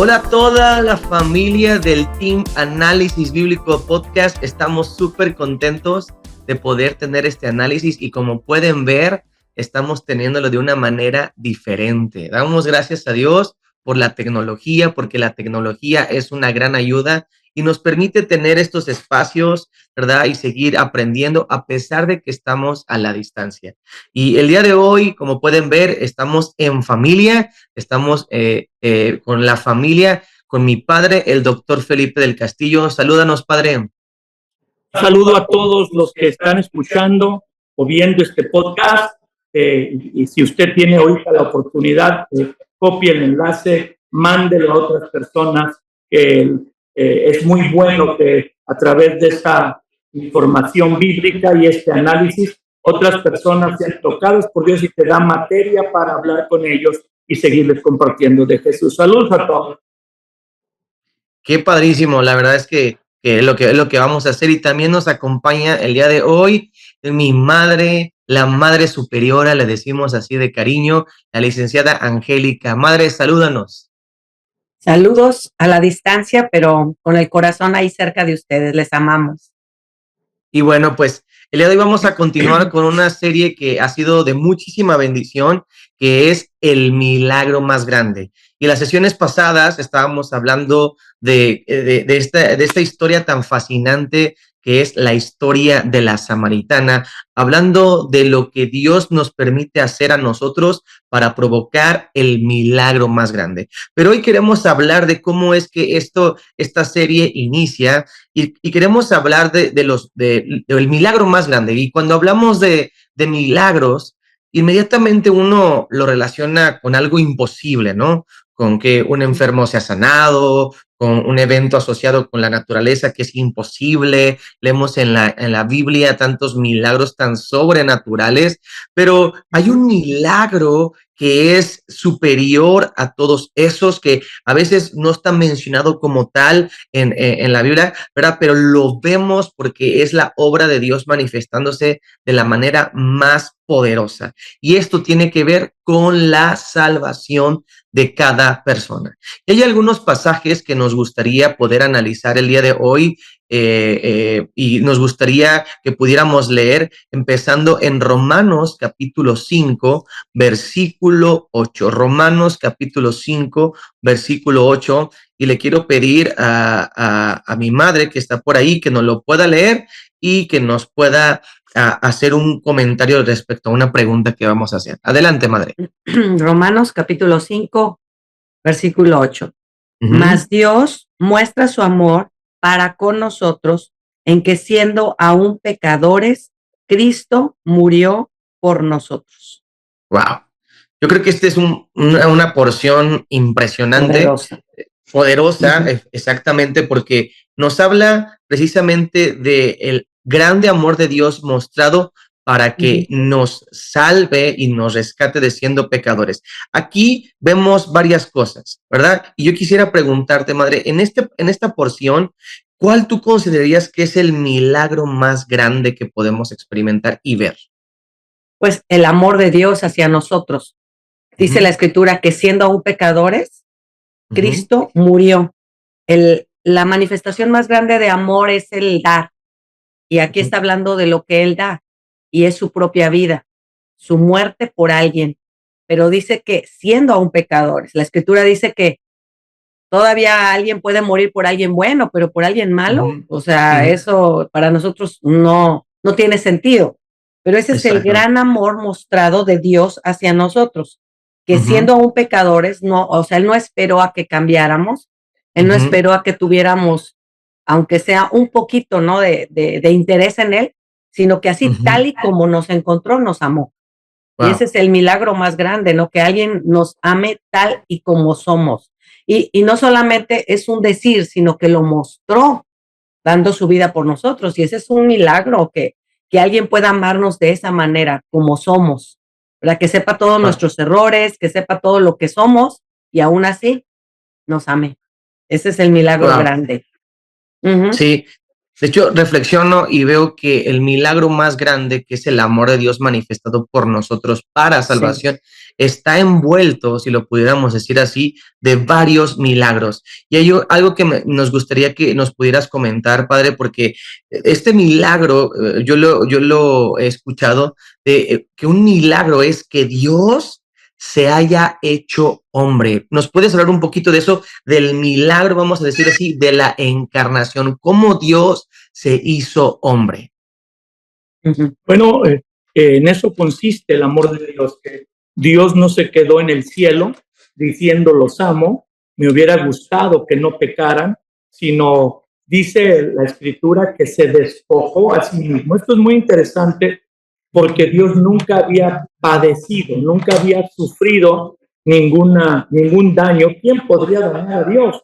Hola a toda la familia del Team Análisis Bíblico Podcast. Estamos súper contentos de poder tener este análisis y como pueden ver, estamos teniéndolo de una manera diferente. Damos gracias a Dios por la tecnología, porque la tecnología es una gran ayuda y nos permite tener estos espacios, ¿verdad? Y seguir aprendiendo a pesar de que estamos a la distancia. Y el día de hoy, como pueden ver, estamos en familia, estamos con la familia, con mi padre, el doctor Felipe del Castillo. Salúdanos, padre. Saludo a todos los que están escuchando o viendo este podcast. Y si usted tiene ahorita la oportunidad, copie el enlace, mándelo a otras personas. Es muy bueno que a través de esta información bíblica y este análisis, otras personas sean tocadas por Dios y te da materia para hablar con ellos y seguirles compartiendo de Jesús. Saludos a todos. Qué padrísimo, la verdad es que es lo que vamos a hacer y también nos acompaña el día de hoy mi madre, la madre superiora, le decimos así de cariño, la licenciada Angélica. Madre, salúdanos. Saludos a la distancia, pero con el corazón ahí cerca de ustedes, les amamos. Y bueno, pues el día de hoy vamos a continuar con una serie que ha sido de muchísima bendición, que es El Milagro Más Grande. Y las sesiones pasadas estábamos hablando de esta historia tan fascinante que es la historia de la samaritana, hablando de lo que Dios nos permite hacer a nosotros para provocar el milagro más grande. Pero hoy queremos hablar de cómo es que esta serie inicia y queremos hablar del milagro más grande. Y cuando hablamos de milagros, inmediatamente uno lo relaciona con algo imposible, ¿no? Con que un enfermo sea sanado, con un evento asociado con la naturaleza que es imposible. Leemos en la Biblia tantos milagros tan sobrenaturales, pero hay un milagro que es superior a todos esos que a veces no está mencionado como tal en la Biblia, ¿verdad? Pero lo vemos porque es la obra de Dios manifestándose de la manera más poderosa. Y esto tiene que ver con la salvación de cada persona. Y hay algunos pasajes que nos gustaría poder analizar el día de hoy y nos gustaría que pudiéramos leer empezando en Romanos capítulo 5, versículo 8. Romanos capítulo 5, versículo 8. Y le quiero pedir a mi madre que está por ahí que nos lo pueda leer y que nos pueda hacer un comentario respecto a una pregunta que vamos a hacer. Adelante, madre. Romanos capítulo 5, versículo 8. Mas Dios muestra su amor para con nosotros en que siendo aún pecadores, Cristo murió por nosotros. Wow. Yo creo que este es una porción impresionante, poderosa, exactamente, porque nos habla precisamente del grande amor de Dios mostrado para que nos salve y nos rescate de siendo pecadores. Aquí vemos varias cosas, ¿verdad? Y yo quisiera preguntarte, madre, en esta porción, ¿cuál tú considerarías que es el milagro más grande que podemos experimentar y ver? Pues el amor de Dios hacia nosotros. Dice la Escritura que siendo aún pecadores, Cristo murió. La manifestación más grande de amor es el dar. Y aquí está hablando de lo que Él da. Y es su propia vida, su muerte por alguien. Pero dice que siendo aún pecadores, la Escritura dice que todavía alguien puede morir por alguien bueno, pero por alguien malo, o sea, eso para nosotros no tiene sentido. Pero ese es el gran amor mostrado de Dios hacia nosotros, que siendo aún pecadores, no, o sea, Él no esperó a que cambiáramos, Él no esperó a que tuviéramos, aunque sea un poquito, ¿no? de interés en Él, sino que así tal y como nos encontró, nos amó. Wow. Y ese es el milagro más grande, ¿no? Que alguien nos ame tal y como somos. Y no solamente es un decir, sino que lo mostró dando su vida por nosotros. Y ese es un milagro, que alguien pueda amarnos de esa manera, como somos, ¿verdad? Que sepa todos nuestros errores, que sepa todo lo que somos y aún así nos ame. Ese es el milagro grande. Sí, De hecho, reflexiono y veo que el milagro más grande, que es el amor de Dios manifestado por nosotros para salvación, está envuelto, si lo pudiéramos decir así, de varios milagros. Y hay algo que nos gustaría que nos pudieras comentar, Padre, porque este milagro, yo lo he escuchado, de que un milagro es que Dios se haya hecho hombre. ¿Nos puedes hablar un poquito de eso, del milagro, vamos a decir así, de la encarnación? ¿Cómo Dios se hizo hombre? Bueno, en eso consiste el amor de Dios, que Dios no se quedó en el cielo diciendo los amo, me hubiera gustado que no pecaran, sino dice la Escritura que se despojó a sí mismo. Esto es muy interesante porque Dios nunca había padecido, nunca había sufrido ningún daño. ¿Quién podría dañar a Dios?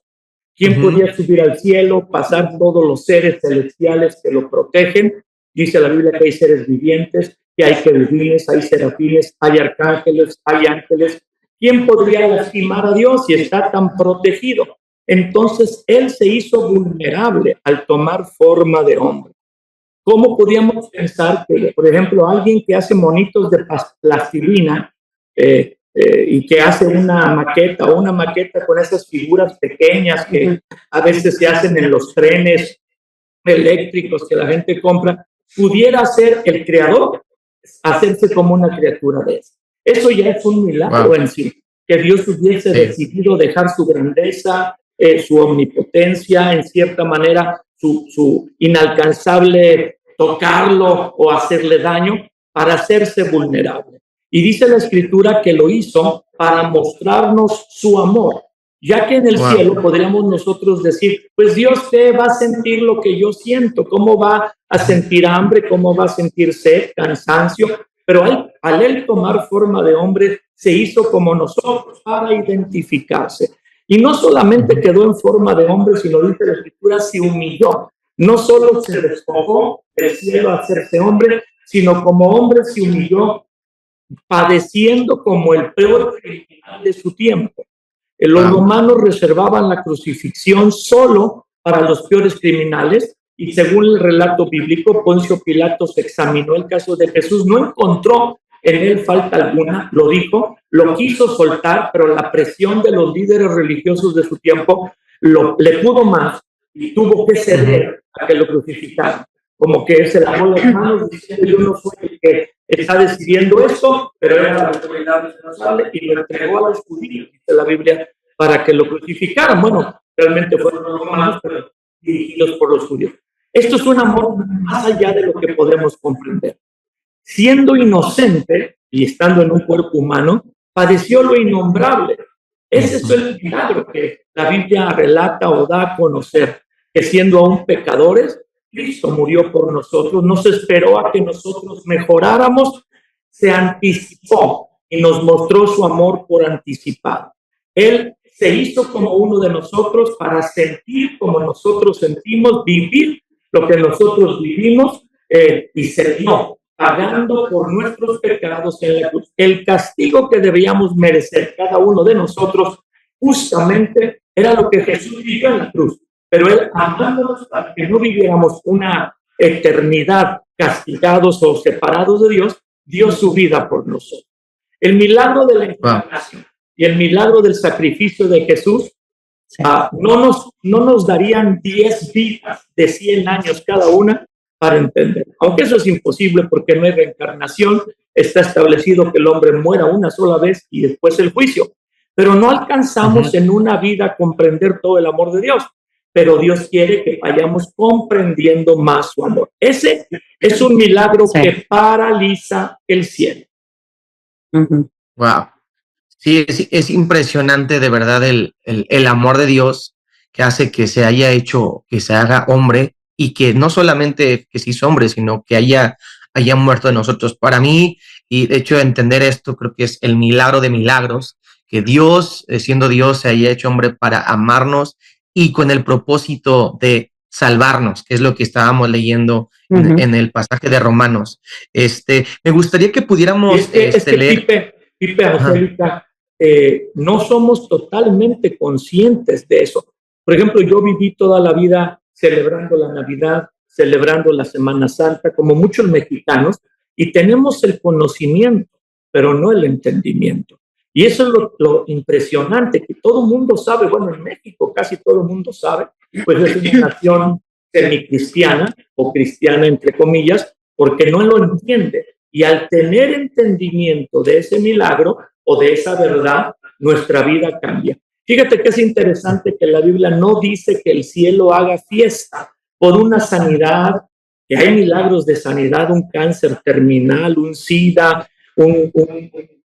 ¿Quién podría subir al cielo, pasar todos los seres celestiales que lo protegen? Dice la Biblia que hay seres vivientes, que hay querubines, hay serafines, hay arcángeles, hay ángeles. ¿Quién podría lastimar a Dios si está tan protegido? Entonces, Él se hizo vulnerable al tomar forma de hombre. ¿Cómo podíamos pensar que, por ejemplo, alguien que hace monitos de plastilina y que hace una maqueta con esas figuras pequeñas que a veces se hacen en los trenes eléctricos que la gente compra, pudiera ser el creador, hacerse como una criatura de eso? Eso ya es un milagro en sí, que Dios hubiese decidido dejar su grandeza, su omnipotencia, en cierta manera, su inalcanzable tocarlo o hacerle daño para hacerse vulnerable. Y dice la Escritura que lo hizo para mostrarnos su amor, ya que en el cielo podríamos nosotros decir, pues Dios, ¿qué va a sentir lo que yo siento? ¿Cómo va a sentir hambre? ¿Cómo va a sentir sed, cansancio? Pero al él tomar forma de hombre, se hizo como nosotros para identificarse. Y no solamente quedó en forma de hombre, sino dice la Escritura, se humilló. No solo se despojó del cielo a hacerse hombre, sino como hombre se humilló, padeciendo como el peor criminal de su tiempo. Los romanos reservaban la crucifixión solo para los peores criminales, y según el relato bíblico, Poncio Pilato examinó el caso de Jesús, no encontró en él falta alguna, lo dijo, lo quiso soltar, pero la presión de los líderes religiosos de su tiempo le pudo más y tuvo que ceder a que lo crucificaran. Como que se lavó las manos diciendo, yo no soy el que está decidiendo esto, pero era la autoridad responsable, y lo entregó a los judíos, dice la Biblia, para que lo crucificaran. Bueno, realmente fueron los romanos, pero dirigidos por los judíos. Esto es un amor más allá de lo que podemos comprender. Siendo inocente y estando en un cuerpo humano, padeció lo innombrable. Ese es el milagro que la Biblia relata o da a conocer, que siendo aún pecadores, Cristo murió por nosotros, no se esperó a que nosotros mejoráramos, se anticipó y nos mostró su amor por anticipado. Él se hizo como uno de nosotros para sentir como nosotros sentimos, vivir lo que nosotros vivimos, y se dio, pagando por nuestros pecados en la cruz. El castigo que debíamos merecer cada uno de nosotros justamente era lo que Jesús vivió en la cruz. Pero Él, amándonos para que no viviéramos una eternidad castigados o separados de Dios, dio su vida por nosotros. El milagro de la encarnación y el milagro del sacrificio de Jesús no nos darían 10 vidas de 100 años cada una para entender. Aunque eso es imposible porque no hay reencarnación, está establecido que el hombre muera una sola vez y después el juicio. Pero no alcanzamos en una vida a comprender todo el amor de Dios. Pero Dios quiere que vayamos comprendiendo más su amor. Ese es un milagro que paraliza el cielo. Wow. Sí, es impresionante de verdad el amor de Dios que hace que se haya hecho, que se haga hombre, y que no solamente que se hizo hombre, sino que haya muerto de nosotros. Para mí, y de hecho entender esto, creo que es el milagro de milagros, que Dios, siendo Dios, se haya hecho hombre para amarnos y con el propósito de salvarnos, que es lo que estábamos leyendo en el pasaje de Romanos. Me gustaría que pudiéramos leer. Pipe, Angélica, no somos totalmente conscientes de eso. Por ejemplo, yo viví toda la vida celebrando la Navidad, celebrando la Semana Santa, como muchos mexicanos, y tenemos el conocimiento, pero no el entendimiento. Y eso es lo impresionante, que todo el mundo sabe, bueno, en México casi todo el mundo sabe, pues es una nación semicristiana o cristiana entre comillas, porque no lo entiende. Y al tener entendimiento de ese milagro o de esa verdad, nuestra vida cambia. Fíjate que es interesante que la Biblia no dice que el cielo haga fiesta por una sanidad, que hay milagros de sanidad, un cáncer terminal, un SIDA,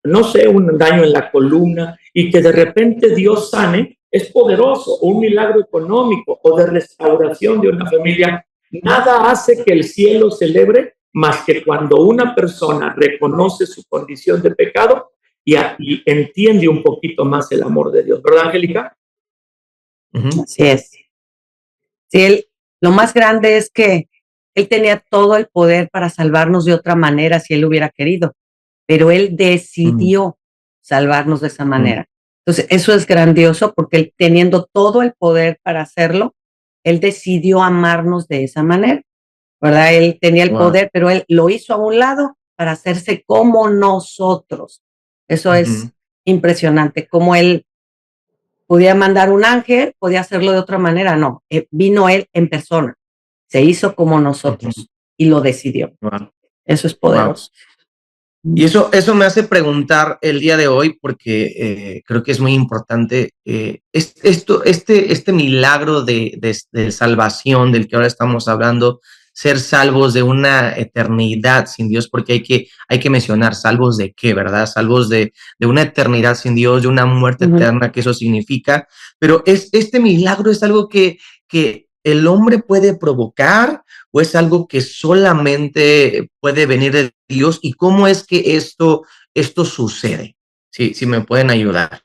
no sé, un daño en la columna, y que de repente Dios sane, es poderoso, o un milagro económico o de restauración de una familia. Nada hace que el cielo celebre más que cuando una persona reconoce su condición de pecado y entiende un poquito más el amor de Dios, ¿verdad, Angélica? Así es. Sí, lo más grande es que él tenía todo el poder para salvarnos de otra manera si él hubiera querido, pero él decidió salvarnos de esa manera. Entonces, eso es grandioso porque él, teniendo todo el poder para hacerlo, él decidió amarnos de esa manera, ¿verdad? Él tenía el poder, pero él lo hizo a un lado para hacerse como nosotros. Eso es impresionante, como él podía mandar un ángel, podía hacerlo de otra manera, no, vino él en persona, se hizo como nosotros y lo decidió. Eso es poderoso. Y eso me hace preguntar el día de hoy, porque creo que es muy importante, este milagro de salvación del que ahora estamos hablando, ser salvos de una eternidad sin Dios, porque hay que mencionar, salvos de qué, ¿verdad? Salvos de una eternidad sin Dios, de una muerte eterna, que eso significa, pero este milagro es algo que el hombre puede provocar, o es algo que solamente puede venir de Dios, y cómo es que esto sucede. Si me pueden ayudar.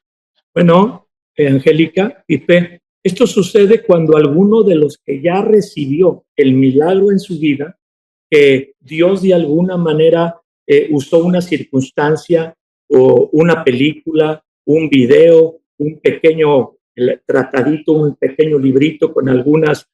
Bueno, Angélica, Pipe, esto sucede cuando alguno de los que ya recibió el milagro en su vida, que Dios de alguna manera usó una circunstancia o una película, un video, un pequeño tratadito, un pequeño librito con algunas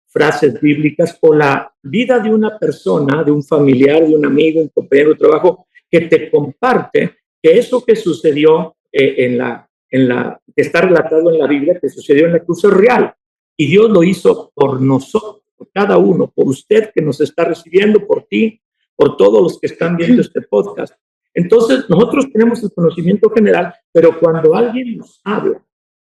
frases bíblicas, o la vida de una persona, de un familiar, de un amigo, un compañero de trabajo, que te comparte que eso que sucedió que está relatado en la Biblia, que sucedió en la cruz, es real. Y Dios lo hizo por nosotros, por cada uno, por usted que nos está recibiendo, por ti, por todos los que están viendo este podcast. Entonces, nosotros tenemos el conocimiento general, pero cuando alguien nos habla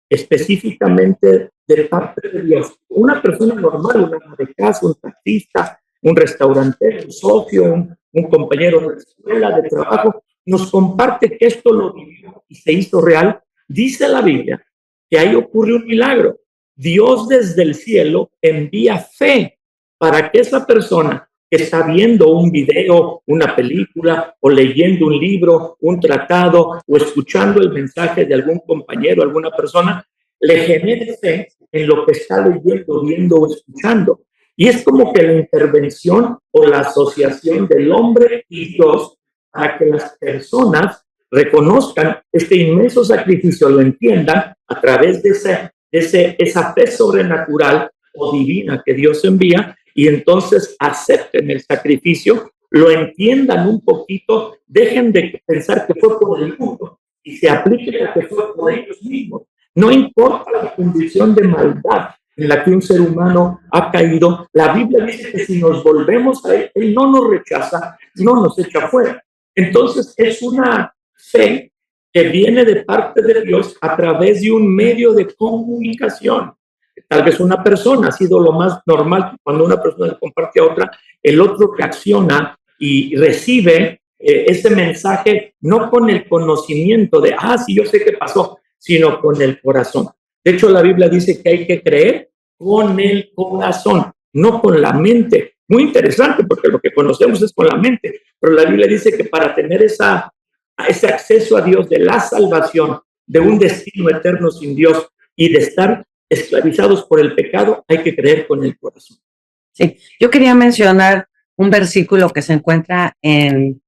específicamente de parte de Dios, una persona normal, una ama de casa, un taxista, un restaurante, un socio, un compañero de escuela, de trabajo, nos comparte que esto lo vivió y se hizo real. Dice la Biblia que ahí ocurre un milagro. Dios desde el cielo envía fe para que esa persona que está viendo un video, una película, o leyendo un libro, un tratado, o escuchando el mensaje de algún compañero, alguna persona, le genere fe en lo que está leyendo, viendo o escuchando. Y es como que la intervención o la asociación del hombre y Dios para que las personas reconozcan este inmenso sacrificio, lo entiendan a través de esa fe sobrenatural o divina que Dios envía, y entonces acepten el sacrificio, lo entiendan un poquito, dejen de pensar que fue por el mundo y se apliquen a que fue por ellos mismos. No importa la condición de maldad en la que un ser humano ha caído, la Biblia dice que si nos volvemos a Él no nos rechaza, no nos echa fuera. Entonces es una fe que viene de parte de Dios a través de un medio de comunicación. Tal vez una persona, ha sido lo más normal, cuando una persona le comparte a otra, el otro reacciona y recibe ese mensaje no con el conocimiento de, sí, yo sé qué pasó, sino con el corazón. De hecho, la Biblia dice que hay que creer con el corazón, no con la mente. Muy interesante, porque lo que conocemos es con la mente, pero la Biblia dice que para tener ese acceso a Dios, de la salvación, de un destino eterno sin Dios y de estar esclavizados por el pecado, hay que creer con el corazón. Sí, yo quería mencionar un versículo que se encuentra en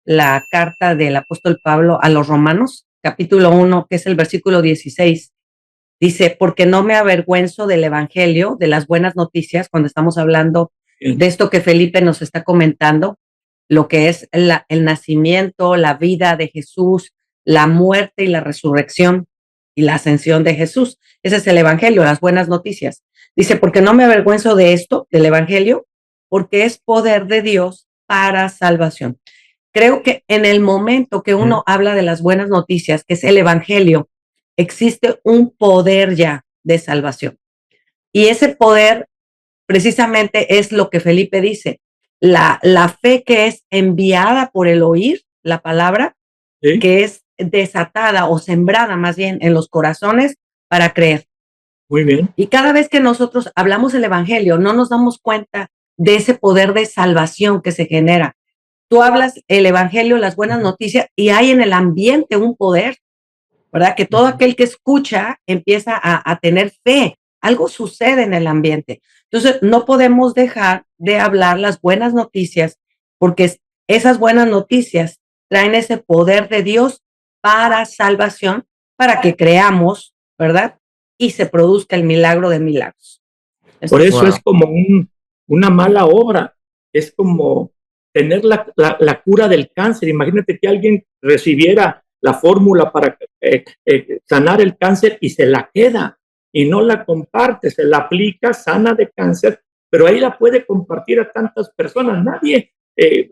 la carta del apóstol Pablo a los Romanos, capítulo 1, que es el versículo 16, Dice, porque no me avergüenzo del evangelio, de las buenas noticias, cuando estamos hablando de esto que Felipe nos está comentando, lo que es el nacimiento, la vida de Jesús, la muerte y la resurrección y la ascensión de Jesús. Ese es el evangelio, las buenas noticias. Dice, porque no me avergüenzo de esto, del evangelio, porque es poder de Dios para salvación. Creo que en el momento que uno habla de las buenas noticias, que es el evangelio, existe un poder ya de salvación. Y ese poder precisamente es lo que Felipe dice, la fe que es enviada por el oír la palabra, ¿sí? Que es desatada o sembrada más bien en los corazones para creer. Muy bien. Y cada vez que nosotros hablamos el evangelio, no nos damos cuenta de ese poder de salvación que se genera. Tú hablas el evangelio, las buenas noticias, y hay en el ambiente un poder, ¿verdad? Que todo aquel que escucha empieza a tener fe. Algo sucede en el ambiente. Entonces, no podemos dejar de hablar las buenas noticias, porque esas buenas noticias traen ese poder de Dios para salvación, para que creamos, ¿verdad? Y se produzca el milagro de milagros. Por eso es como una mala obra. Es como tener la cura del cáncer. Imagínate que alguien recibiera la fórmula para sanar el cáncer y se la queda y no la comparte, se la aplica, sana de cáncer, pero ahí la puede compartir a tantas personas. Nadie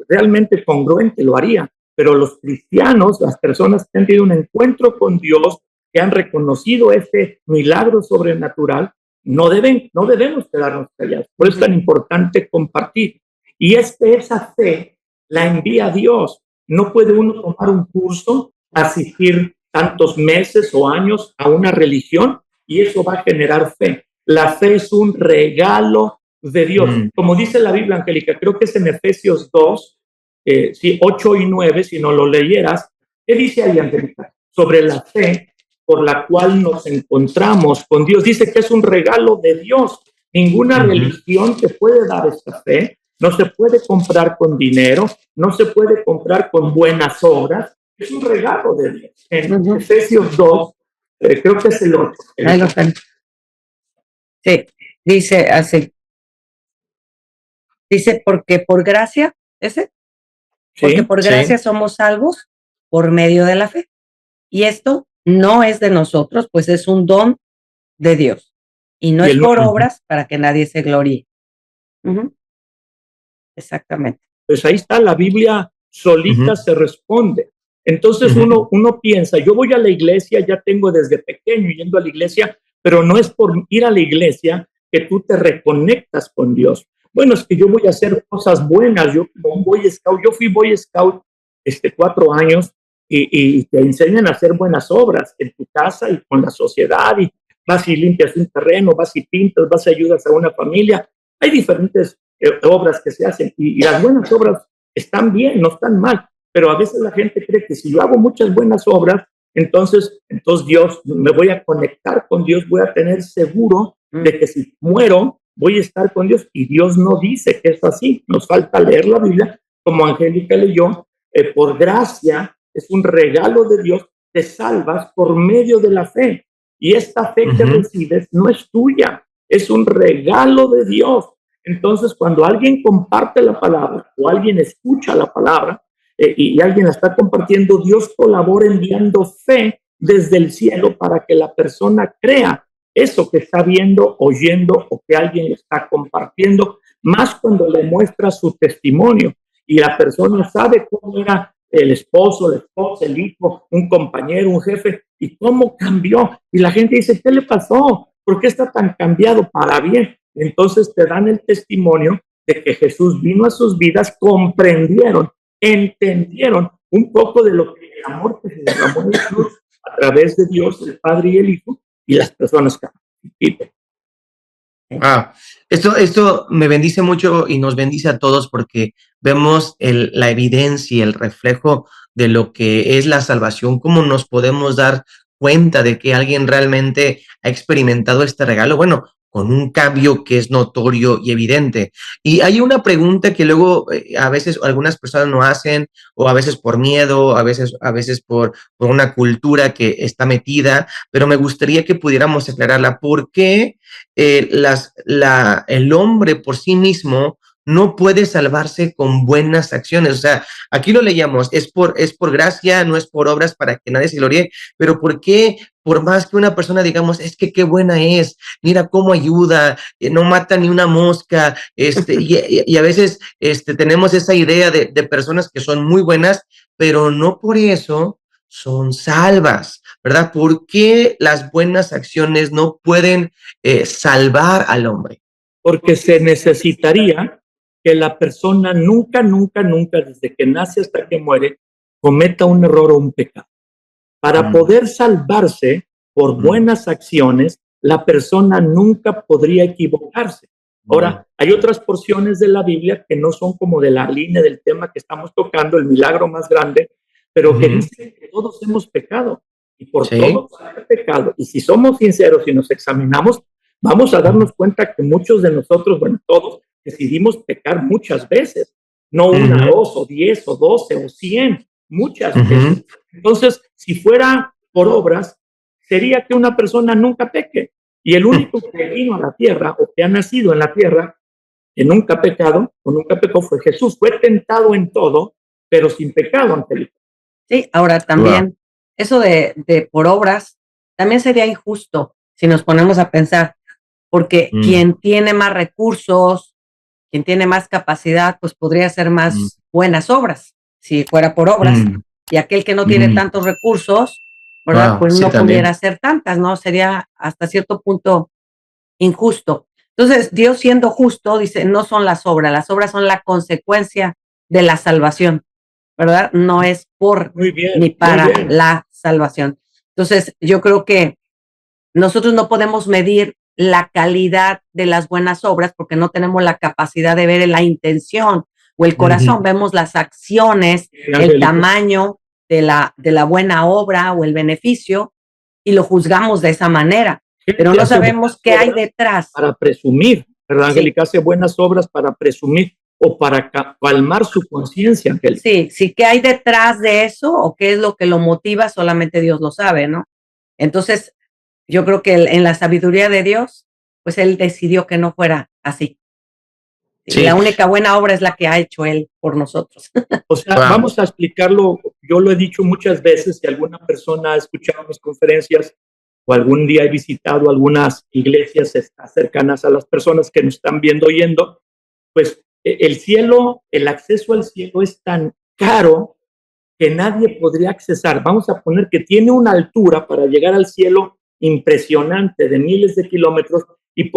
realmente congruente lo haría, pero los cristianos, las personas que han tenido un encuentro con Dios, que han reconocido este milagro sobrenatural, no debemos quedarnos callados. Por eso es tan importante compartir. Y esa fe la envía Dios. No puede uno tomar un curso, asistir tantos meses o años a una religión y eso va a generar fe. La fe es un regalo de Dios. Como dice la Biblia, Angélica, creo que es en Efesios 2, 8 y 9, si no lo leyeras. ¿Qué dice ahí, Angélica? Sobre la fe por la cual nos encontramos con Dios. Dice que es un regalo de Dios. Ninguna religión te puede dar esta fe. No se puede comprar con dinero, no se puede comprar con buenas obras. Es un regalo de Dios. En Efesios 2, creo que es el 8. Ahí lo están. Sí, dice así. Dice, porque por gracia, porque por gracia somos salvos por medio de la fe. Y esto no es de nosotros, pues es un don de Dios. Y no es por obras para que nadie se gloríe. Exactamente. Pues ahí está, la Biblia solita se responde. Entonces uno piensa, yo voy a la iglesia, ya tengo desde pequeño yendo a la iglesia, pero no es por ir a la iglesia que tú te reconectas con Dios. Bueno, es que yo voy a hacer cosas buenas. Yo como Boy Scout, yo fui Boy Scout 4 años y te enseñan a hacer buenas obras en tu casa y con la sociedad, y vas y limpias un terreno, vas y pintas, vas y ayudas a una familia. Hay diferentes obras que se hacen y las buenas obras están bien, no están mal, pero a veces la gente cree que si yo hago muchas buenas obras, entonces Dios, me voy a conectar con Dios, voy a tener seguro de que si muero voy a estar con Dios, y Dios no dice que es así. Nos falta leer la Biblia, como Angélica leyó, por gracia, es un regalo de Dios, te salvas por medio de la fe, y esta fe que recibes no es tuya, es un regalo de Dios. Entonces, cuando alguien comparte la palabra o alguien escucha la palabra y alguien la está compartiendo, Dios colabora enviando fe desde el cielo para que la persona crea eso que está viendo, oyendo o que alguien le está compartiendo, más cuando le muestra su testimonio y la persona sabe cómo era el esposo, la esposa, el hijo, un compañero, un jefe, y cómo cambió. Y la gente dice, ¿qué le pasó? ¿Por qué está tan cambiado para bien? Entonces te dan el testimonio de que Jesús vino a sus vidas, comprendieron, entendieron un poco de lo que el amor que se derramó en la cruz a través de Dios, el Padre y el Hijo, y las personas cambian. Esto me bendice mucho y nos bendice a todos porque vemos la evidencia, el reflejo de lo que es la salvación, cómo nos podemos dar cuenta de que alguien realmente ha experimentado este regalo. Bueno, con un cambio que es notorio y evidente. Y hay una pregunta que luego a veces algunas personas no hacen, o a veces por miedo, a veces por una cultura que está metida, pero me gustaría que pudiéramos aclararla. ¿Por qué el hombre por sí mismo no puede salvarse con buenas acciones? O sea, aquí lo leíamos, es por gracia, no es por obras para que nadie se gloríe, pero ¿por qué? Por más que una persona digamos, es que qué buena es, mira cómo ayuda, no mata ni una mosca, y a veces tenemos esa idea de personas que son muy buenas, pero no por eso son salvas, ¿verdad? ¿Por qué las buenas acciones no pueden salvar al hombre? Porque se necesitaría que la persona nunca, nunca, nunca, desde que nace hasta que muere, cometa un error o un pecado. Para poder salvarse por buenas acciones, la persona nunca podría equivocarse. Ahora, hay otras porciones de la Biblia que no son como de la línea del tema que estamos tocando, el milagro más grande, pero que dice que todos hemos pecado y por todos hemos pecado. Y si somos sinceros y nos examinamos, vamos a darnos cuenta que muchos de nosotros, bueno, todos, decidimos pecar muchas veces, no una, dos, o 10, o 12, o 100, muchas veces. Entonces, si fuera por obras, sería que una persona nunca peque. Y el único que vino a la tierra, o que ha nacido en la tierra, que nunca ha pecado, o nunca pecó, fue Jesús. Fue tentado en todo, pero sin pecado, Angélica. Sí, ahora también, eso de por obras, también sería injusto si nos ponemos a pensar, porque quien tiene más recursos, quien tiene más capacidad, pues podría hacer más buenas obras, si fuera por obras. Y aquel que no tiene tantos recursos, ¿verdad? Pues no pudiera hacer tantas, ¿no? Sería hasta cierto punto injusto. Entonces, Dios siendo justo, dice, no son las obras son la consecuencia de la salvación, ¿verdad? No es por ni para la salvación. Entonces, yo creo que nosotros no podemos medir la calidad de las buenas obras porque no tenemos la capacidad de ver la intención o el corazón. Vemos las acciones, el tamaño de la buena obra o el beneficio y lo juzgamos de esa manera, pero no sabemos qué hay detrás. Para presumir, ¿verdad, Angélica? Hace buenas obras para presumir o para calmar su conciencia, Angélica. Sí, ¿qué hay detrás de eso o qué es lo que lo motiva? Solamente Dios lo sabe, ¿no? Entonces, yo creo que en la sabiduría de Dios, pues Él decidió que no fuera así. Sí. La única buena obra es la que ha hecho Él por nosotros. O sea, vamos a explicarlo. Yo lo he dicho muchas veces, si alguna persona ha escuchado mis conferencias o algún día he visitado algunas iglesias cercanas a las personas que nos están viendo, oyendo, pues el cielo, el acceso al cielo es tan caro que nadie podría accesar. Vamos a poner que tiene una altura para llegar al cielo impresionante de miles de kilómetros y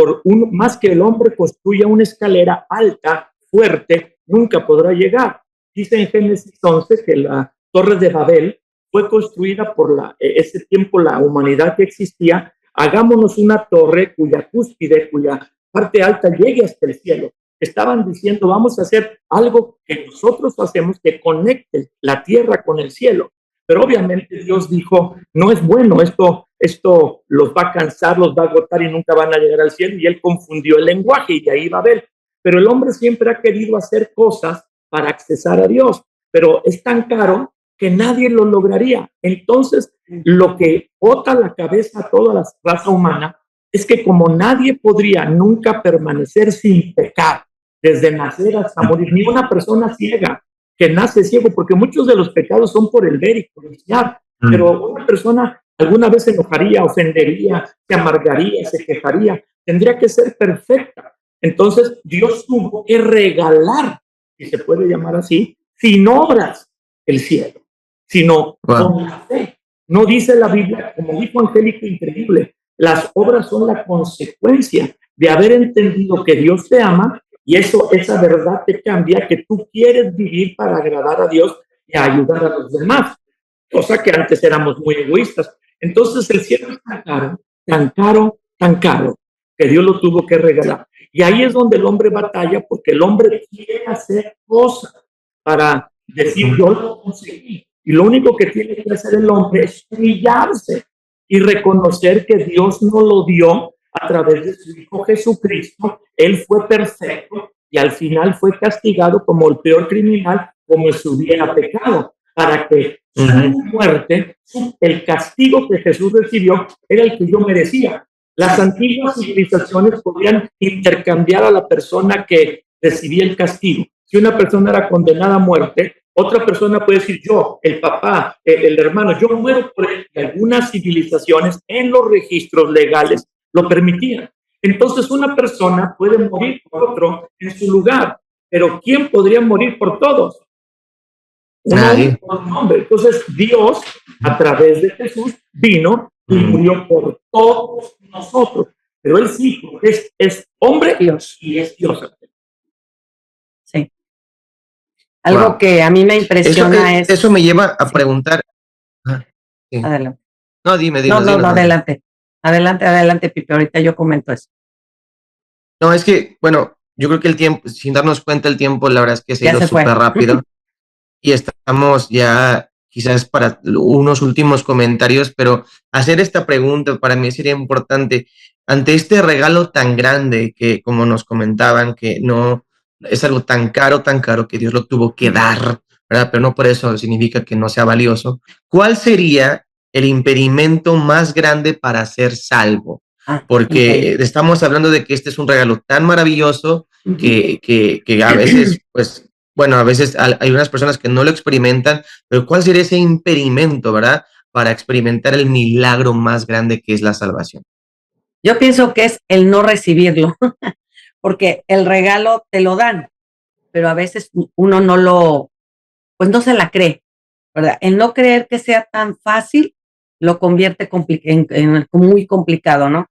más que el hombre construya una escalera alta, fuerte, nunca podrá llegar. Dice en Génesis 11 que la Torre de Babel fue construida por ese tiempo la humanidad que existía. Hagámonos una torre cuya cúspide, cuya parte alta llegue hasta el cielo. Estaban diciendo, vamos a hacer algo que nosotros hacemos que conecte la tierra con el cielo. Pero obviamente Dios dijo, no es bueno, esto los va a cansar, los va a agotar y nunca van a llegar al cielo. Y él confundió el lenguaje y de ahí Babel. Pero el hombre siempre ha querido hacer cosas para accesar a Dios, pero es tan caro que nadie lo lograría. Entonces, lo que bota la cabeza a toda la raza humana es que como nadie podría nunca permanecer sin pecar, desde nacer hasta morir, ni una persona ciega que nace ciego, porque muchos de los pecados son por el ver y por desear, pero una persona alguna vez se enojaría, ofendería, se amargaría, se quejaría, tendría que ser perfecta. Entonces Dios tuvo que regalar, si se puede llamar así, sin obras el cielo, sino con la fe. No dice la Biblia, como dijo Angélica, increíble, las obras son la consecuencia de haber entendido que Dios te ama y esa verdad te cambia, que tú quieres vivir para agradar a Dios y ayudar a los demás, cosa que antes éramos muy egoístas. Entonces el cielo es tan caro, tan caro, tan caro, que Dios lo tuvo que regalar. Y ahí es donde el hombre batalla, porque el hombre quiere hacer cosas para decir, yo lo conseguí. Y lo único que tiene que hacer el hombre es humillarse y reconocer que Dios no lo dio a través de su Hijo Jesucristo. Él fue perfecto y al final fue castigado como el peor criminal, como si hubiera pecado, para que su muerte, el castigo que Jesús recibió, era el que yo merecía. Las antiguas civilizaciones podían intercambiar a la persona que recibía el castigo. Si una persona era condenada a muerte, otra persona puede decir, yo, el papá, el hermano, yo muero por él. Y algunas civilizaciones en los registros legales lo permitían. Entonces una persona puede morir por otro en su lugar, pero ¿quién podría morir por todos? Nadie. Un hombre. Entonces Dios, a través de Jesús, vino y murió por todos nosotros. Pero él sí, es hombre Dios. y es Dios. Sí. Algo que a mí me impresiona eso me lleva a preguntar. Sí. Adelante. No, dime. No, adelante. Adelante, Pipe. Ahorita yo comento eso. No, es que, bueno, yo creo que el tiempo, sin darnos cuenta el tiempo, la verdad es que se ha ido súper rápido. Y estamos ya quizás para unos últimos comentarios, pero hacer esta pregunta para mí sería importante. Ante este regalo tan grande que, como nos comentaban, que no es algo tan caro que Dios lo tuvo que dar, ¿verdad? Pero no por eso significa que no sea valioso. ¿Cuál sería el impedimento más grande para ser salvo? Porque estamos hablando de que este es un regalo tan maravilloso que a veces, pues, bueno, a veces hay unas personas que no lo experimentan, pero ¿cuál sería ese impedimento, verdad? Para experimentar el milagro más grande que es la salvación. Yo pienso que es el no recibirlo, porque el regalo te lo dan, pero a veces uno pues no se la cree, ¿verdad? El no creer que sea tan fácil lo convierte en muy complicado, ¿no?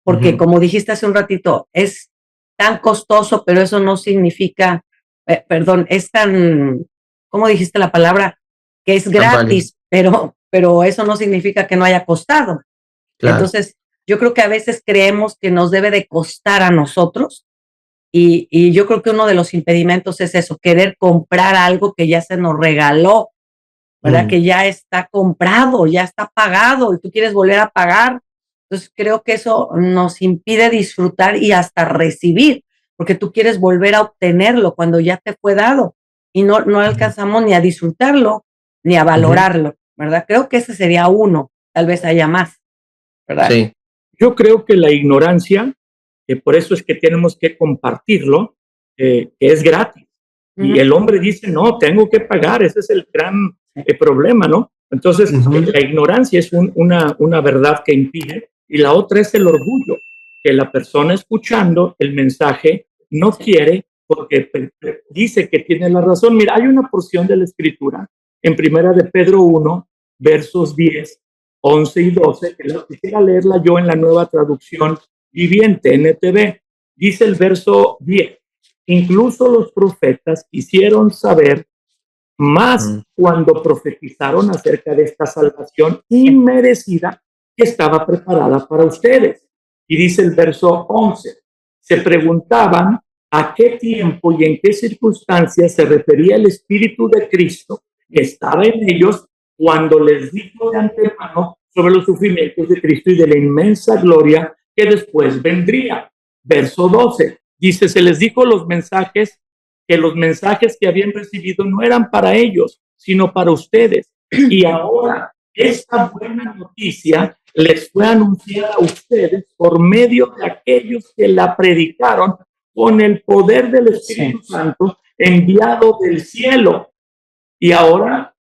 Porque como dijiste hace un ratito, es tan costoso, pero eso no significa, es tan, ¿cómo dijiste la palabra? Que es gratis, pero eso no significa que no haya costado. Claro. Entonces, yo creo que a veces creemos que nos debe de costar a nosotros y yo creo que uno de los impedimentos es eso, querer comprar algo que ya se nos regaló, ¿verdad? Que ya está comprado, ya está pagado y tú quieres volver a pagar. Entonces creo que eso nos impide disfrutar y hasta recibir, porque tú quieres volver a obtenerlo cuando ya te fue dado y no alcanzamos ni a disfrutarlo ni a valorarlo, ¿verdad? Creo que ese sería uno, tal vez haya más, ¿verdad? Sí. Yo creo que la ignorancia, por eso es que tenemos que compartirlo, que es gratis. Y el hombre dice, no, tengo que pagar, ese es el gran problema, ¿no? Entonces, la ignorancia es una verdad que impide, y la otra es el orgullo, que la persona escuchando el mensaje no quiere porque dice que tiene la razón. Mira, hay una porción de la Escritura en Primera de Pedro 1, versos 10, 11 y 12, que quisiera leerla yo en la Nueva Traducción Viviente, NTV. Dice el verso 10, incluso los profetas quisieron saber más cuando profetizaron acerca de esta salvación inmerecida que estaba preparada para ustedes. Y dice el verso 11, se preguntaban a qué tiempo y en qué circunstancias se refería el Espíritu de Cristo que estaba en ellos cuando les dijo de antemano sobre los sufrimientos de Cristo y de la inmensa gloria que después vendría. Verso 12, dice, se les dijo los mensajes que habían recibido no eran para ellos, sino para ustedes. Y ahora esta buena noticia les fue anunciada a ustedes por medio de aquellos que la predicaron con el poder del Espíritu Santo enviado del cielo. Y ahora,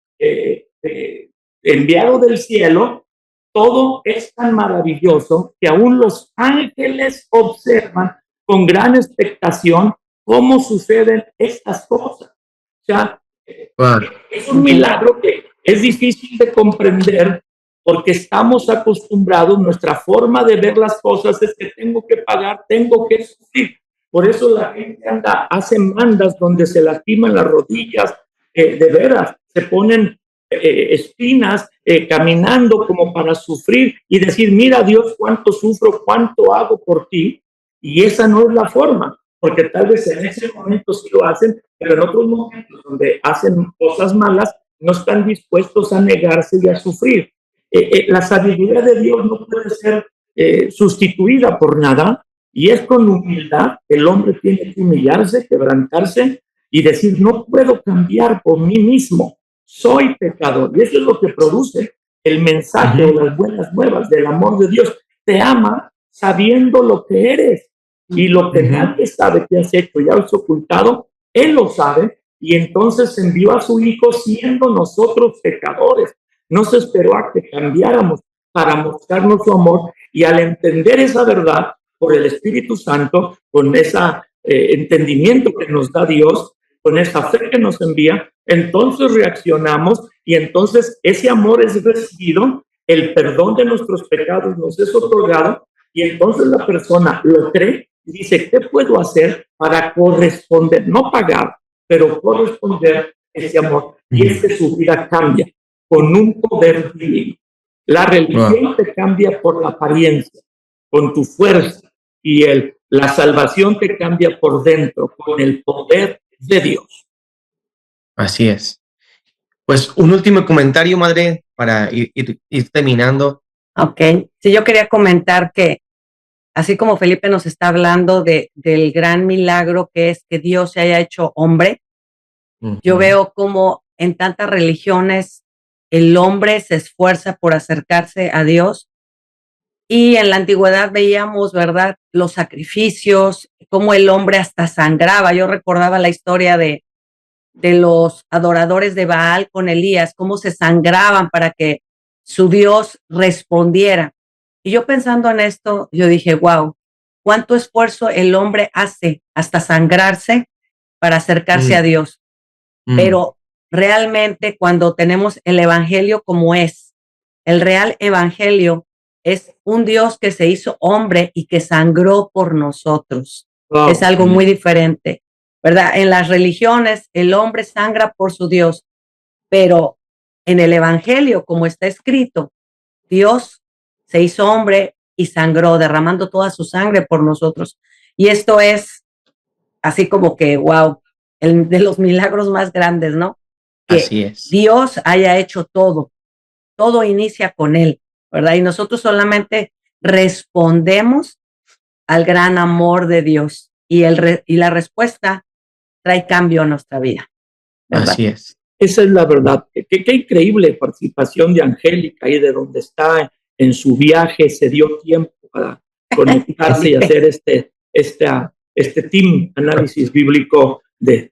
enviado del cielo, todo es tan maravilloso que aún los ángeles observan con gran expectación cómo suceden estas cosas. O sea, es un milagro que es difícil de comprender porque estamos acostumbrados, nuestra forma de ver las cosas es que tengo que pagar, tengo que sufrir. Por eso la gente hace mandas donde se lastiman las rodillas, de veras, se ponen espinas caminando como para sufrir y decir, mira Dios, cuánto sufro, cuánto hago por ti. Y esa no es la forma, porque tal vez en ese momento sí lo hacen, pero en otros momentos donde hacen cosas malas, no están dispuestos a negarse y a sufrir. La sabiduría de Dios no puede ser sustituida por nada, y es con humildad el hombre tiene que humillarse, quebrantarse y decir, no puedo cambiar por mí mismo, soy pecador. Y eso es lo que produce el mensaje o las buenas nuevas del amor de Dios. Te ama sabiendo lo que eres, y lo que nadie sabe que has hecho y has ocultado, Él lo sabe, y entonces envió a su Hijo siendo nosotros pecadores. No se esperó a que cambiáramos para mostrarnos su amor, y al entender esa verdad por el Espíritu Santo, con ese entendimiento que nos da Dios, con esa fe que nos envía, entonces reaccionamos, y entonces ese amor es recibido, el perdón de nuestros pecados nos es otorgado, y entonces la persona lo cree y dice, ¿qué puedo hacer para corresponder? No pagar, pero corresponder ese amor. Y es que su vida cambia con un poder divino. La religión te cambia por la apariencia, con tu fuerza, y la salvación te cambia por dentro, con el poder de Dios. Así es. Pues un último comentario, madre, para ir terminando. Ok. Sí, yo quería comentar que, así como Felipe nos está hablando del gran milagro que es que Dios se haya hecho hombre, yo veo como en tantas religiones el hombre se esfuerza por acercarse a Dios, y en la antigüedad veíamos, ¿verdad?, los sacrificios, cómo el hombre hasta sangraba. Yo recordaba la historia de los adoradores de Baal con Elías, cómo se sangraban para que su Dios respondiera. Y yo pensando en esto, yo dije, wow, cuánto esfuerzo el hombre hace hasta sangrarse para acercarse a Dios. Pero realmente cuando tenemos el evangelio como es, el real evangelio es un Dios que se hizo hombre y que sangró por nosotros. Wow. Es algo muy diferente, ¿verdad? En las religiones el hombre sangra por su Dios, pero en el evangelio, como está escrito, Dios se hizo hombre y sangró, derramando toda su sangre por nosotros. Y esto es así como que, wow, de los milagros más grandes, ¿no? Que así es. Dios haya hecho todo inicia con Él, ¿verdad? Y nosotros solamente respondemos al gran amor de Dios, y la respuesta trae cambio a nuestra vida, ¿verdad? Así es. Esa es la verdad. Qué increíble participación de Angélica ahí de donde está en su viaje, se dio tiempo para conectarse y hacer este team análisis bíblico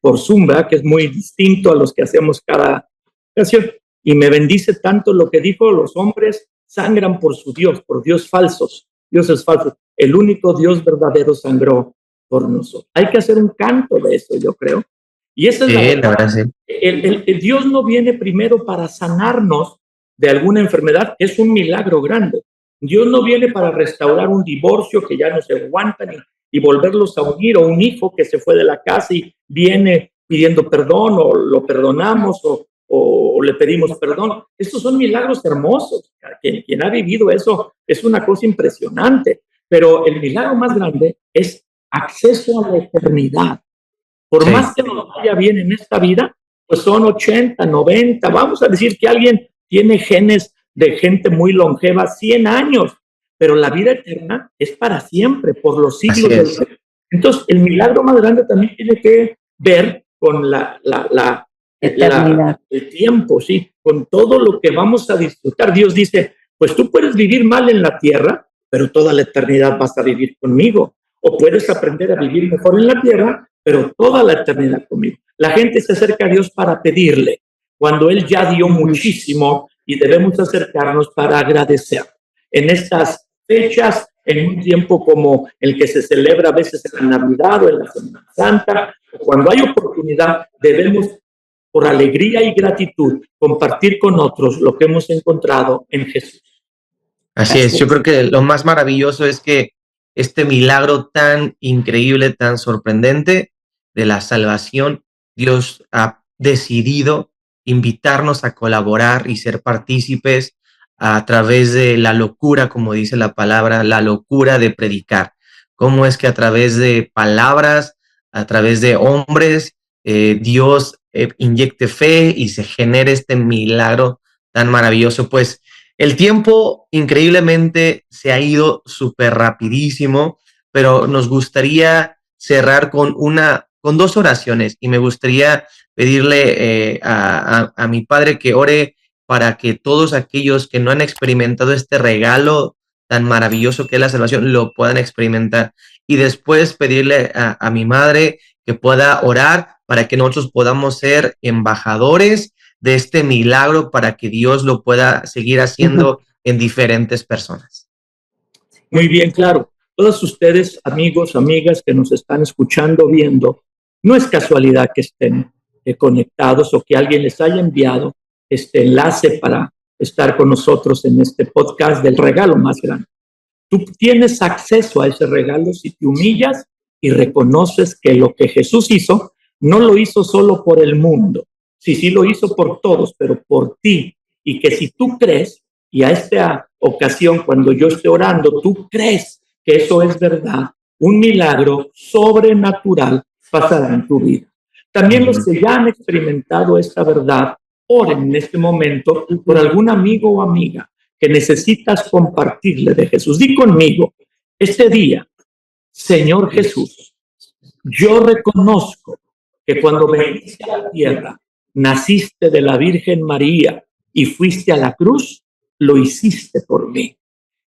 por Zoom, ¿verdad? Que es muy distinto a los que hacemos cada ocasión. Y me bendice tanto lo que dijo: los hombres sangran por su Dios, por Dios falsos, dioses falsos. El único Dios verdadero sangró por nosotros. Hay que hacer un canto de eso, yo creo. Y esa es la verdad. Sí. El Dios no viene primero para sanarnos de alguna enfermedad, es un milagro grande. Dios no viene para restaurar un divorcio que ya no se aguantan y volverlos a unir, o un hijo que se fue de la casa y viene pidiendo perdón, o lo perdonamos, o le pedimos perdón. Estos son milagros hermosos. Quien ha vivido eso es una cosa impresionante. Pero el milagro más grande es acceso a la eternidad. Por más que nos vaya bien en esta vida, pues son 80, 90, vamos a decir que alguien tiene genes de gente muy longeva, 100 años, pero la vida eterna es para siempre, por los siglos del cielo. Entonces, el milagro más grande también tiene que ver con el tiempo, ¿sí? Con todo lo que vamos a disfrutar. Dios dice, pues tú puedes vivir mal en la tierra, pero toda la eternidad vas a vivir conmigo. O puedes aprender a vivir mejor en la tierra, pero toda la eternidad conmigo. La gente se acerca a Dios para pedirle, cuando Él ya dio muchísimo, y debemos acercarnos para agradecer. En estas fechas, en un tiempo como el que se celebra a veces en la Navidad o en la Semana Santa, cuando hay oportunidad, debemos, por alegría y gratitud, compartir con otros lo que hemos encontrado en Jesús. Así es. Yo creo que lo más maravilloso es que este milagro tan increíble, tan sorprendente de la salvación, Dios ha decidido invitarnos a colaborar y ser partícipes a través de la locura, como dice la palabra, la locura de predicar. Cómo es que a través de palabras, a través de hombres, Dios inyecte fe y se genere este milagro tan maravilloso. Pues El tiempo increíblemente se ha ido súper rapidísimo, pero nos gustaría cerrar con dos oraciones y me gustaría pedirle a mi padre que ore para que todos aquellos que no han experimentado este regalo tan maravilloso que es la salvación lo puedan experimentar y después pedirle a mi madre que pueda orar para que nosotros podamos ser embajadores de este milagro para que Dios lo pueda seguir haciendo en diferentes personas. Muy bien, claro. Todos ustedes, amigos, amigas que nos están escuchando, viendo, no es casualidad que estén conectados o que alguien les haya enviado este enlace para estar con nosotros en este podcast del regalo más grande. Tú tienes acceso a ese regalo si te humillas y reconoces que lo que Jesús hizo, no lo hizo solo por el mundo. Sí lo hizo por todos, pero por ti. Y que si tú crees, y a esta ocasión cuando yo esté orando, tú crees que eso es verdad, un milagro sobrenatural pasará en tu vida. También los que ya han experimentado esta verdad, oren en este momento por algún amigo o amiga que necesitas compartirle de Jesús. Di conmigo, este día, Señor Jesús, yo reconozco que cuando veniste a la tierra, naciste de la Virgen María y fuiste a la cruz, lo hiciste por mí.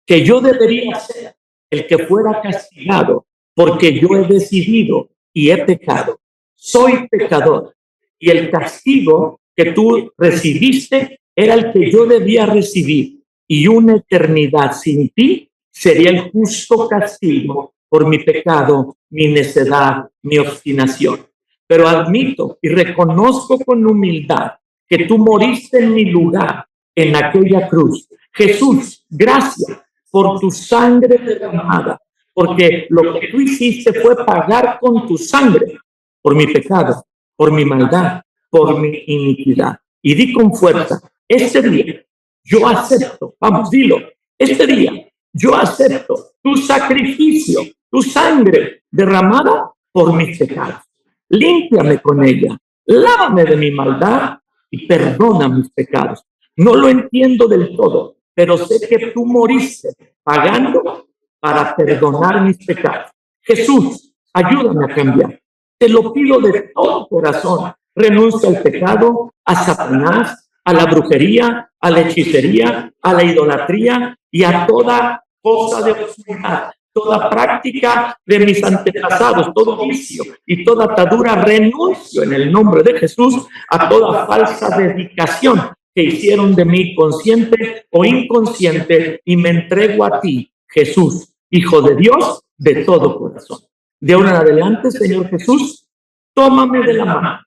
Que yo debería ser el que fuera castigado porque yo he decidido y he pecado. Soy pecador y el castigo que tú recibiste era el que yo debía recibir y una eternidad sin ti sería el justo castigo por mi pecado, mi necedad, mi obstinación. Pero admito y reconozco con humildad que tú moriste en mi lugar en aquella cruz. Jesús, gracias por tu sangre derramada, porque lo que tú hiciste fue pagar con tu sangre por mi pecado, por mi maldad, por mi iniquidad. Y di con fuerza, este día yo acepto, vamos, dilo, este día yo acepto tu sacrificio, tu sangre derramada por mis pecados. Límpiame con ella, lávame de mi maldad y perdona mis pecados. No lo entiendo del todo, pero sé que tú moriste pagando para perdonar mis pecados. Jesús, ayúdame a cambiar. Te lo pido de todo corazón. Renuncia al pecado, a Satanás, a la brujería, a la hechicería, a la idolatría y a toda cosa de oscuridad, toda práctica de mis antepasados, todo vicio y toda atadura. Renuncio en el nombre de Jesús a toda falsa dedicación que hicieron de mí consciente o inconsciente y me entrego a ti, Jesús, Hijo de Dios, de todo corazón. De ahora en adelante, Señor Jesús, tómame de la mano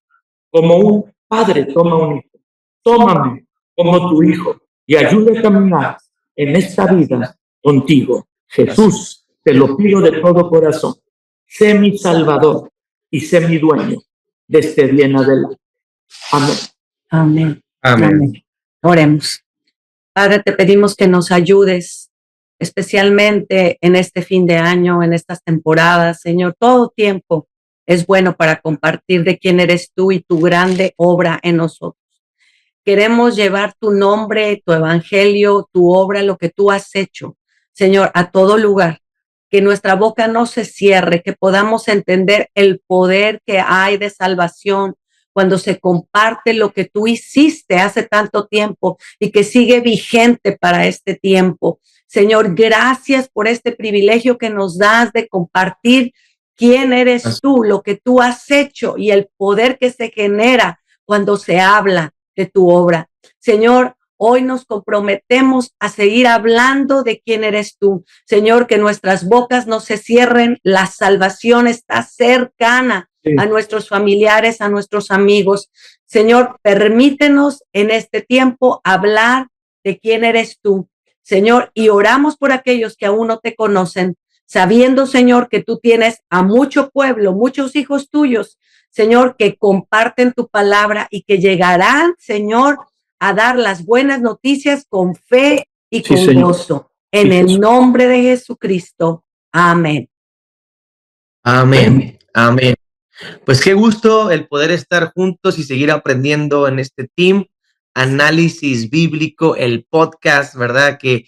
como un padre toma un hijo. Tómame como tu hijo y ayúdame a caminar en esta vida contigo. Jesús, te lo pido de todo corazón. Sé mi Salvador y sé mi dueño de este día en adelante. Amén. Amén. Amén. Amén. Oremos. Padre, te pedimos que nos ayudes, especialmente en este fin de año, en estas temporadas. Señor, todo tiempo es bueno para compartir de quién eres tú y tu grande obra en nosotros. Queremos llevar tu nombre, tu evangelio, tu obra, lo que tú has hecho, Señor, a todo lugar. Que nuestra boca no se cierre, que podamos entender el poder que hay de salvación cuando se comparte lo que tú hiciste hace tanto tiempo y que sigue vigente para este tiempo. Señor, gracias por este privilegio que nos das de compartir quién eres tú, lo que tú has hecho y el poder que se genera cuando se habla de tu obra. Señor, hoy nos comprometemos a seguir hablando de quién eres tú. Señor, que nuestras bocas no se cierren. La salvación está cercana a nuestros familiares, a nuestros amigos. Señor, permítenos en este tiempo hablar de quién eres tú. Señor, y oramos por aquellos que aún no te conocen, sabiendo, Señor, que tú tienes a mucho pueblo, muchos hijos tuyos, Señor, que comparten tu palabra y que llegarán, Señor, a dar las buenas noticias con fe y con gozo. En el nombre de Jesucristo. Amén. Amén. Amén. Pues qué gusto el poder estar juntos y seguir aprendiendo en este team. Análisis Bíblico, el podcast, ¿verdad? Que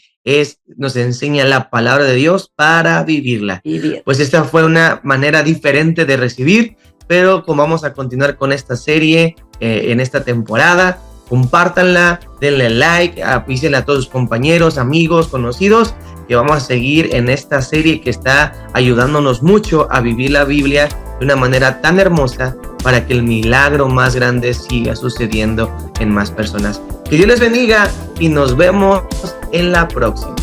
nos enseña la palabra de Dios para vivirla. Pues esta fue una manera diferente de recibir, pero como vamos a continuar con esta serie en esta temporada, compártanla, denle like, avísenle a todos sus compañeros, amigos, conocidos, que vamos a seguir en esta serie que está ayudándonos mucho a vivir la Biblia de una manera tan hermosa para que el milagro más grande siga sucediendo en más personas. Que Dios les bendiga y nos vemos en la próxima.